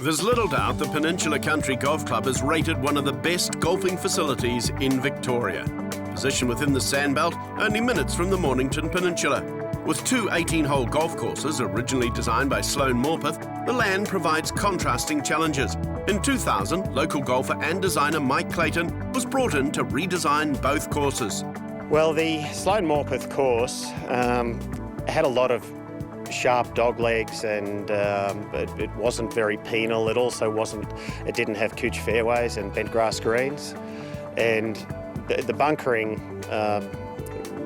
There's little doubt the Peninsula Country Golf Club is rated one of the best golfing facilities in Victoria. Positioned within the sandbelt, only minutes from the Mornington Peninsula. With two 18-hole golf courses originally designed by Sloane Morpeth, the land provides contrasting challenges. In 2000, local golfer and designer Mike Clayton was brought in to redesign both courses. Well, the Sloane Morpeth course had a lot of sharp dog legs, and it wasn't very penal. It didn't have couch fairways and bent grass greens, and the bunkering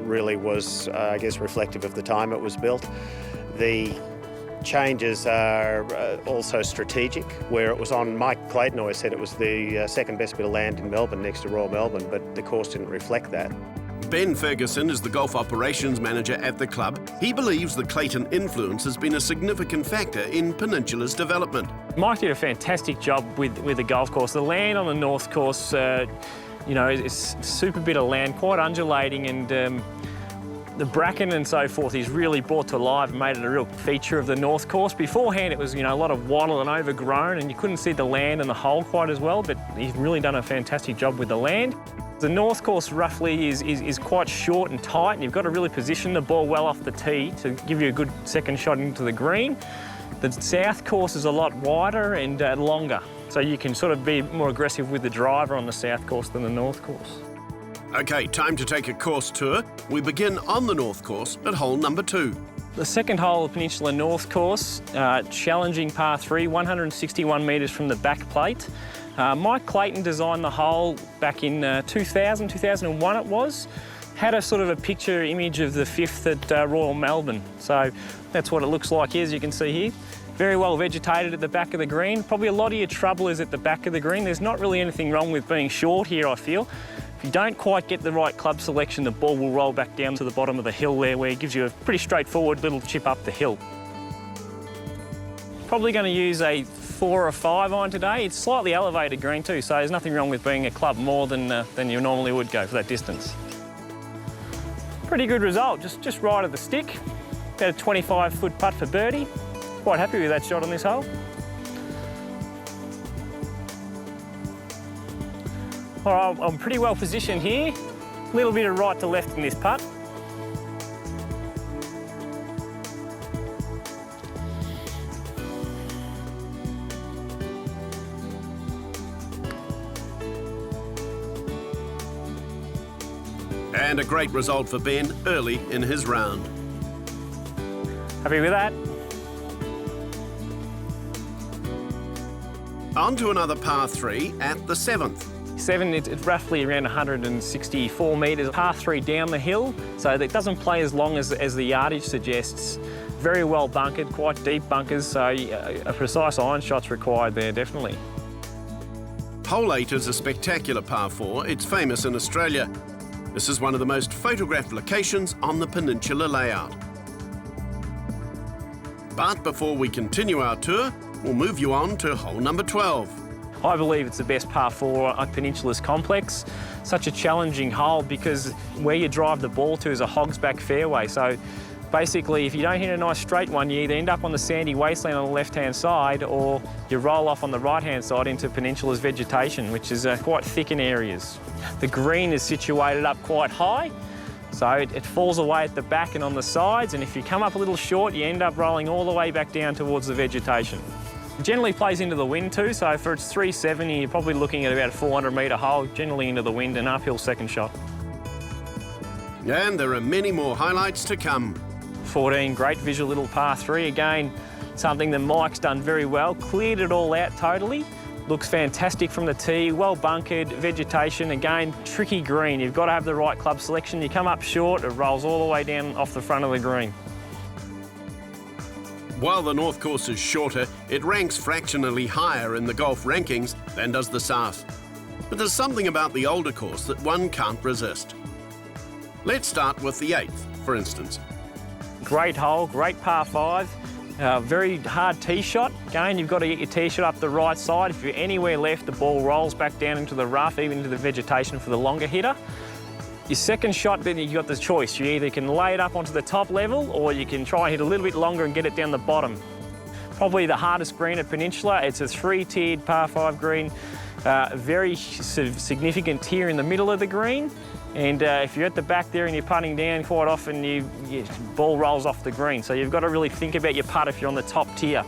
really was, I guess, reflective of the time it was built. The changes are also strategic, where it was on, Mike Clayton always said it was the second best bit of land in Melbourne next to Royal Melbourne, but the course didn't reflect that. Ben Ferguson is the golf operations manager at the club. He believes the Clayton influence has been a significant factor in Peninsula's development. Mike did a fantastic job with the golf course. The land on the north course, is super bit of land, quite undulating, and the bracken and so forth he's really brought to life and made it a real feature of the north course. Beforehand it was a lot of wattle and overgrown, and you couldn't see the land and the hole quite as well, but he's really done a fantastic job with the land. The north course roughly is quite short and tight, and you've got to really position the ball well off the tee to give you a good second shot into the green. The south course is a lot wider and longer, so you can sort of be more aggressive with the driver on the south course than the north course. OK, time to take a course tour. We begin on the north course at hole number 2. The second hole of Peninsula North course, challenging par 3, 161 metres from the back plate. Mike Clayton designed the hole back in 2001 it was. Had a sort of a picture image of the 5th at Royal Melbourne. So that's what it looks like here, as you can see here. Very well vegetated at the back of the green. Probably a lot of your trouble is at the back of the green. There's not really anything wrong with being short here, I feel. If you don't quite get the right club selection, the ball will roll back down to the bottom of the hill there, where it gives you a pretty straightforward little chip up the hill. Probably going to use a 4 or 5 iron today. It's slightly elevated green too, so there's nothing wrong with being a club more than you normally would go for that distance. Pretty good result, just right at the stick. About a 25-foot putt for birdie. Quite happy with that shot on this hole. All right, I'm pretty well positioned here. A little bit of right to left in this putt. And a great result for Ben early in his round. Happy with that? On to another par 3 at the 7th. 7, it's roughly around 164 metres, par 3 down the hill, so it doesn't play as long as the yardage suggests. Very well bunkered, quite deep bunkers, so a precise iron shot's required there, definitely. Hole 8 is a spectacular par 4. It's famous in Australia. This is one of the most photographed locations on the Peninsula layout. But before we continue our tour, we'll move you on to hole number 12. I believe it's the best par 4 on Peninsula's complex. Such a challenging hole because where you drive the ball to is a hog's back fairway. So basically, if you don't hit a nice straight one, you either end up on the sandy wasteland on the left-hand side, or you roll off on the right-hand side into Peninsula's vegetation, which is quite thick in areas. The green is situated up quite high, so it falls away at the back and on the sides, and if you come up a little short, you end up rolling all the way back down towards the vegetation. It generally plays into the wind too, so for its 370, you're probably looking at about a 400-metre hole, generally into the wind, and uphill second shot. And there are many more highlights to come. 14, great visual little par 3. Again, something that Mike's done very well. Cleared it all out totally. Looks fantastic from the tee, well bunkered, vegetation. Again, tricky green. You've got to have the right club selection. You come up short, it rolls all the way down off the front of the green. While the north course is shorter, it ranks fractionally higher in the golf rankings than does the south. But there's something about the older course that one can't resist. Let's start with the 8th, for instance. Great hole, great par 5. Very hard tee shot. Again, you've got to get your tee shot up the right side. If you're anywhere left, the ball rolls back down into the rough, even into the vegetation for the longer hitter. Your second shot, then you've got the choice. You either can lay it up onto the top level, or you can try and hit a little bit longer and get it down the bottom. Probably the hardest green at Peninsula. It's a 3-tiered par 5 green, very significant tier in the middle of the green. And if you're at the back there and you're putting down, quite often your ball rolls off the green. So you've got to really think about your putt if you're on the top tier.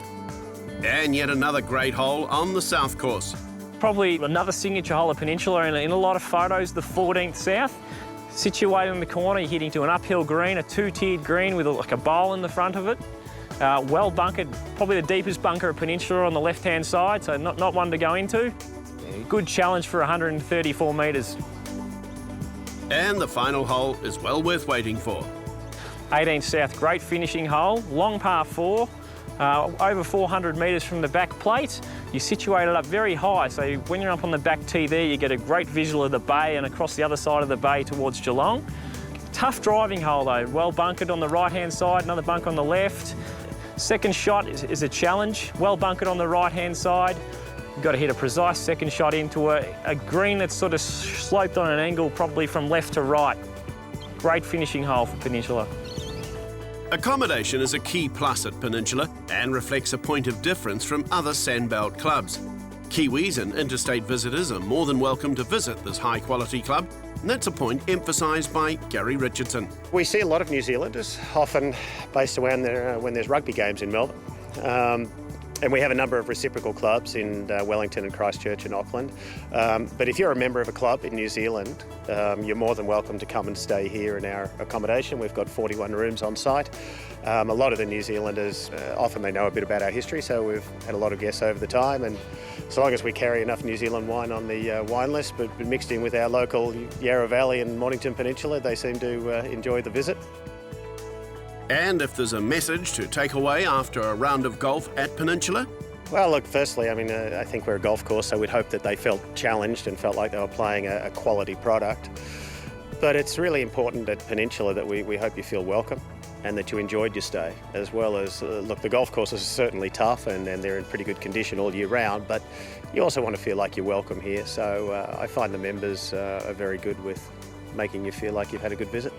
And yet another great hole on the south course. Probably another signature hole at Peninsula, and in a lot of photos, the 14th south. Situated in the corner, you're hitting to an uphill green, a 2-tiered green with like a bowl in the front of it. Well bunkered, probably the deepest bunker at Peninsula on the left-hand side, so not one to go into. Good challenge for 134 metres. And the final hole is well worth waiting for. 18th south, great finishing hole, long par 4, over 400 metres from the back plate. You're situated up very high, so when you're up on the back tee there, you get a great visual of the bay and across the other side of the bay towards Geelong. Tough driving hole though, well bunkered on the right-hand side, another bunk on the left. Second shot is a challenge, well bunkered on the right-hand side. You've got to hit a precise second shot into a green that's sort of sloped on an angle, probably from left to right. Great finishing hole for Peninsula. Accommodation is a key plus at Peninsula and reflects a point of difference from other Sandbelt clubs. Kiwis and interstate visitors are more than welcome to visit this high-quality club, and that's a point emphasised by Gary Richardson. We see a lot of New Zealanders, often based around there when there's rugby games in Melbourne. And we have a number of reciprocal clubs in Wellington and Christchurch and Auckland. But if you're a member of a club in New Zealand, you're more than welcome to come and stay here in our accommodation. We've got 41 rooms on site. A lot of the New Zealanders, often they know a bit about our history, so we've had a lot of guests over the time. And so long as we carry enough New Zealand wine on the wine list, but mixed in with our local Yarra Valley and Mornington Peninsula, they seem to enjoy the visit. And if there's a message to take away after a round of golf at Peninsula? Well, look, firstly, I think we're a golf course, so we'd hope that they felt challenged and felt like they were playing a quality product. But it's really important at Peninsula that we hope you feel welcome and that you enjoyed your stay, as well as, look, the golf courses are certainly tough and they're in pretty good condition all year round, but you also want to feel like you're welcome here. So I find the members are very good with making you feel like you've had a good visit.